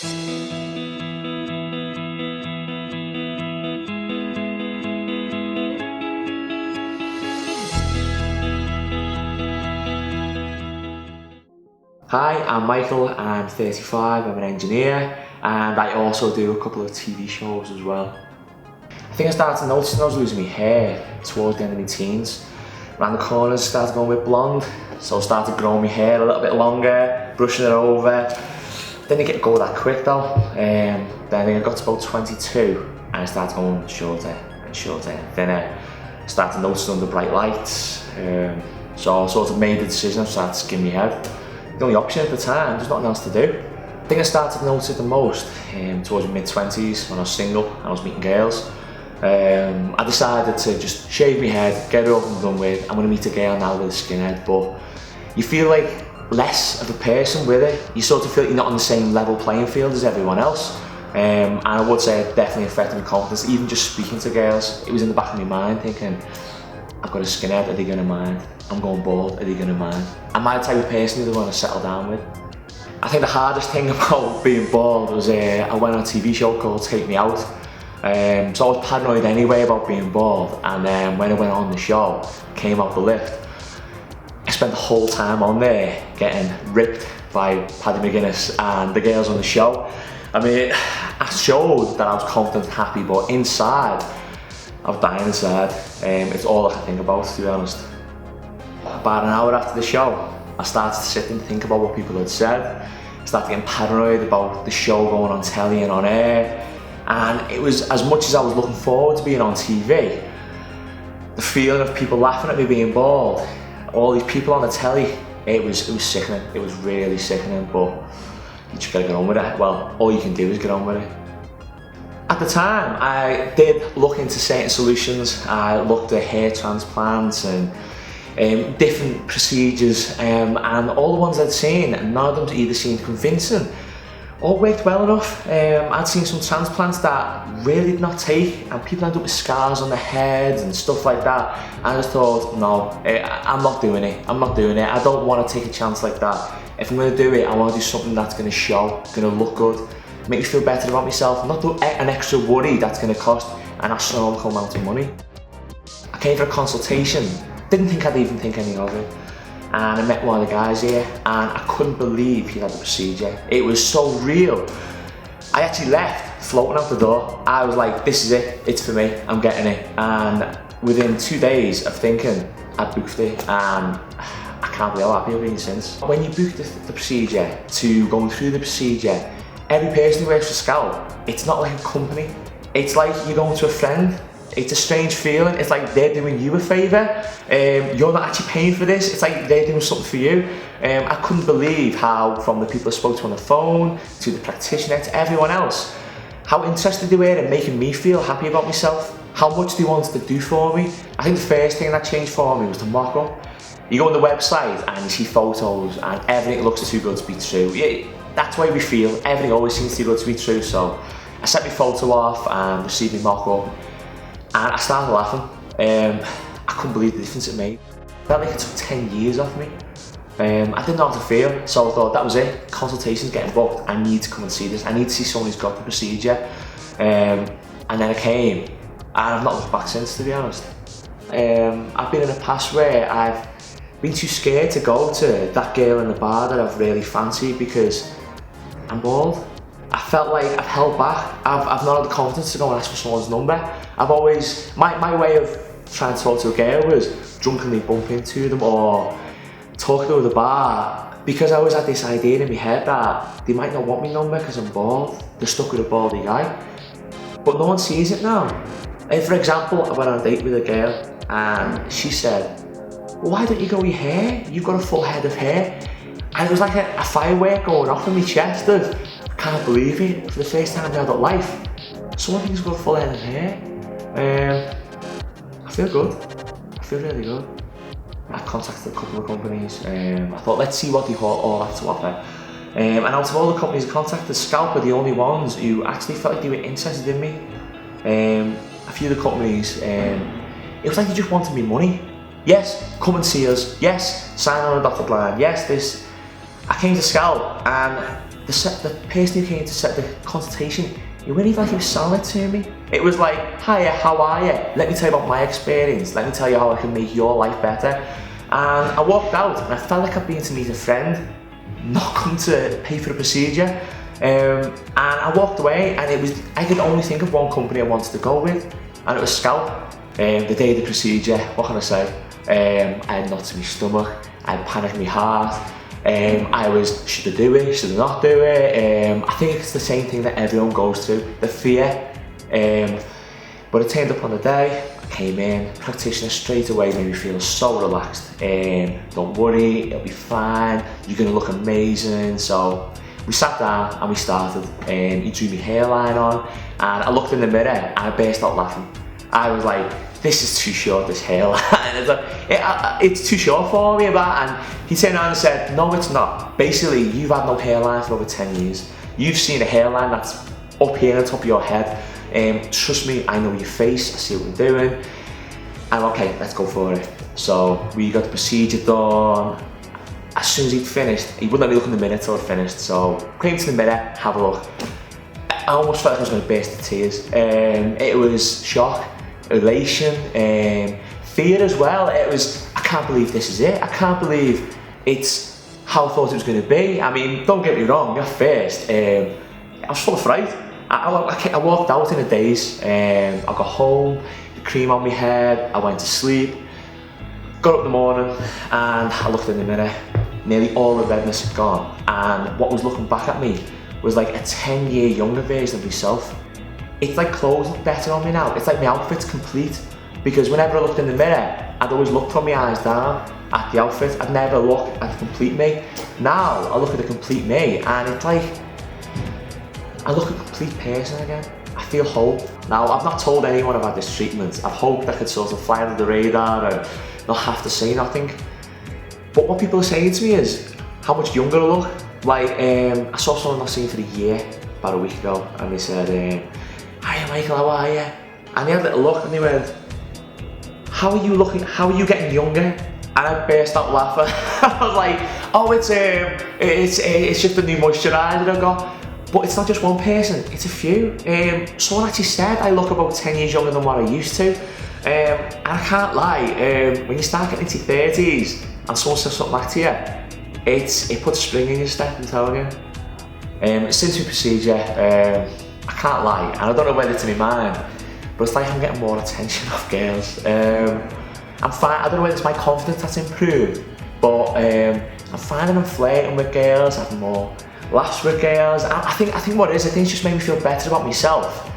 Hi, I'm Michael, I'm 35, I'm an engineer, and I also do a couple of TV shows as well. I think I started noticing I was losing my hair towards the end of my teens. Around the corners started going a bit blonde, so I started growing my hair a little bit longer, brushing it over. Didn't get go that quick though. Then I think I got to about 22 and I started going shorter and shorter and thinner. Started noticing under bright lights, so I sort of made the decision I started skimming my head. The only option at the time, there's nothing else to do. I think I started to notice it the most towards my mid-20s when I was single and I was meeting girls. I decided to just shave my head, get it over and done with. I'm going to meet a girl now with a skinhead, but you feel like less of a person with it. You sort of feel like you're not on the same level playing field as everyone else. And I would say it definitely affected my confidence, even just speaking to girls. It was in the back of my mind thinking, I've got a skinhead, are they going to mind? I'm going bald, are they going to mind? Am I the type of person who they want to settle down with? I think the hardest thing about being bald was I went on a TV show called Take Me Out. So I was paranoid anyway about being bald, and then when I went on the show, came out the lift, I spent the whole time on there getting ripped by Paddy McGuinness and the girls on the show. I mean, I showed that I was confident and happy, but inside, I was dying inside. It's all I can think about, to be honest. About an hour after the show, I started to sit and think about what people had said. I started getting paranoid about the show going on telly and on air. And it was, as much as I was looking forward to being on TV, the feeling of people laughing at me being bald, all these people on the telly, it was sickening. It was really sickening, but you just gotta get on with it. Well, all you can do is get on with it. At the time, I did look into certain solutions. I looked at hair transplants and different procedures, and all the ones I'd seen, none of them either seemed convincing or worked well enough. I'd seen some transplants that really did not take, and people ended up with scars on their heads and stuff like that. I just thought, no, I'm not doing it. I'm not doing it. I don't want to take a chance like that. If I'm going to do it, I want to do something that's going to show, going to look good, make me feel better about myself, not do an extra worry that's going to cost an astronomical amount of money. I came for a consultation, didn't think I'd even think anything of it, and I met one of the guys here, and I couldn't believe he'd had the procedure. It was so real. I actually left floating out the door. I was like, this is it, it's for me, I'm getting it. And within 2 days of thinking, I booked it, and I can't believe how happy I've been since. When you book the procedure, to going through the procedure, every person who works for Skalp, it's not like a company. It's like you're going to a friend. It's a strange feeling. It's like they're doing you a favour. You're not actually paying for this. It's like they're doing something for you. I couldn't believe how, from the people I spoke to on the phone, to the practitioner, to everyone else, how interested they were in making me feel happy about myself, how much they wanted to do for me. I think the first thing that changed for me was the mock-up. You go on the website and you see photos and everything looks too good to be true. Yeah, that's the way we feel. Everything always seems too good to be true. So I set my photo off and received my mock-up, and I started laughing. I couldn't believe the difference it made. I felt like it took 10 years off me. I didn't know how to feel, so I thought that was it. Consultation's getting booked. I need to come and see this. I need to see someone who's got the procedure. And then I came, and I've not looked back since, to be honest. I've been in a past where I've been too scared to go to that girl in the bar that I've really fancied because I'm bald. I felt like I've held back. I've not had the confidence to go and ask for someone's number. I've always, my way of trying to talk to a girl was drunkenly bump into them or talk to her at the bar, because I always had this idea in my head that they might not want my number because I'm bald. They're stuck with a baldy guy. But no one sees it now. For example, I went on a date with a girl and she said, well, why don't you go with your hair? You've got a full head of hair. And it was like a firework going off in my chest of, I can't believe it, for the first time in my adult life, someone thinks I've got a full head of hair. I feel good. I feel really good. I contacted a couple of companies. I thought, let's see what they all have to offer. And out of all the companies I contacted, Skalp were the only ones who actually felt like they were interested in me. A few of the companies, it was like they just wanted me money. Yes, come and see us. Yes, sign on a dotted line. Yes, this. I came to Skalp, and the person who came to set the consultation, it wasn't even like he was selling it to me. It was like, hiya, how are you? Let me tell you about my experience. Let me tell you how I can make your life better. And I walked out and I felt like I'd been to meet a friend, not come to pay for the procedure. And I walked away, and I could only think of one company I wanted to go with, and it was Skalp. The day of the procedure, what can I say? I had knots in my stomach, I had panic in my heart. I was, should I do it, should I not do it? I think it's the same thing that everyone goes through, the fear. But it turned up on the day, I came in, practitioner straight away made me feel so relaxed. Don't worry, it'll be fine, you're gonna look amazing. So we sat down and we started. He drew my hairline on, and I looked in the mirror and I burst out laughing. I was like, this is too short, this hairline. It's too short for me, and he turned around and said, no, it's not. Basically, you've had no hairline for over 10 years. You've seen a hairline that's up here on top of your head. Trust me, I know your face, I see what you're doing. And okay, let's go for it. So we got the procedure done. As soon as he'd finished, he wouldn't let me look in the mirror till I'd finished. So came to the mirror, have a look. I almost felt like I was going to burst into tears. It was shock, elation, fear as well. It was, I can't believe this is it. I can't believe it's how I thought it was going to be. I mean, don't get me wrong, at first, I was full of fright. I walked out in a daze. I got home, the cream on my head, I went to sleep. Got up in the morning and I looked in the mirror. Nearly all the redness had gone, and what was looking back at me was like a 10-year younger version of myself. It's like clothes look better on me now. It's like my outfit's complete, because whenever I looked in the mirror, I'd always look from my eyes down at the outfit. I'd never look at the complete me. Now I look at the complete me and it's like, I look a complete person again. I feel whole. Now, I've not told anyone about this treatment. I've hoped I could sort of fly under the radar and not have to say nothing. But what people are saying to me is how much younger I look. Like, I saw someone not seen for a year about a week ago, and they said, hiya Michael, how are you? And they had a little look and they went, how are you looking, how are you getting younger? And I burst out laughing. I was like, oh, it's just a new moisturiser I got. But it's not just one person, it's a few. Someone actually said I look about 10 years younger than what I used to. And I can't lie, when you start getting into your 30s and someone says something back to you, it puts spring in your step, I'm telling you. Since the procedure, I can't lie, and I don't know whether it's in my mind, but it's like I'm getting more attention off girls. I'm fine, I don't know whether it's my confidence that's improved, but I'm finding I'm flirting with girls, having more laughs with girls. I think what it is, I think it's just made me feel better about myself.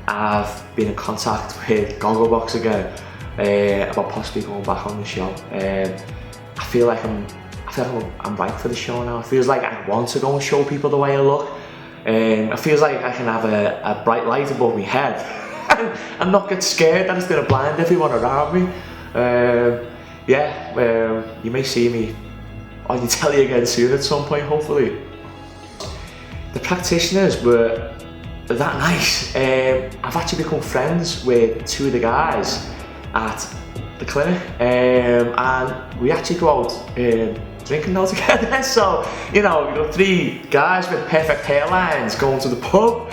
I've been in contact with Gogglebox again about possibly going back on the show. I feel like I'm right for the show now. It feels like I want to go and show people the way I look. It feels like I can have a bright light above my head and not get scared that it's going to blind everyone around me. You may see me on your telly again soon at some point, hopefully. The practitioners were that nice. I've actually become friends with two of the guys at the clinic, and we actually go out drinking now together. So, you know, three guys with perfect hairlines going to the pub.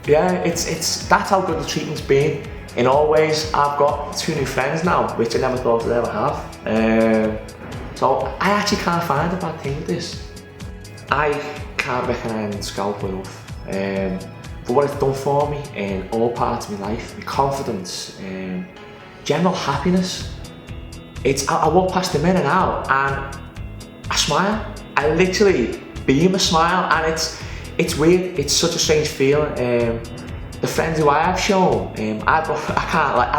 That's how good the treatment's been. In all ways, I've got two new friends now, which I never thought I'd ever have. So I actually can't find a bad thing with this. I can't recommend Skalp enough for what it's done for me in all parts of my life, my confidence, general happiness. I walk past the mirror now and I smile. I literally beam a smile, and it's weird. It's such a strange feeling. The friends who I have shown, I've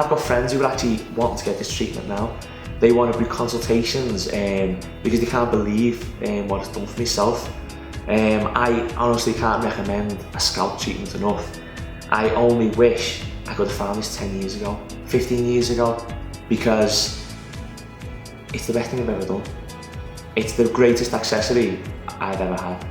got friends who are actually wanting to get this treatment now. They want to do consultations because they can't believe what it's done for myself. I honestly can't recommend a scalp treatment enough. I only wish I could have found this 10 years ago, 15 years ago, because it's the best thing I've ever done. It's the greatest accessory I've ever had.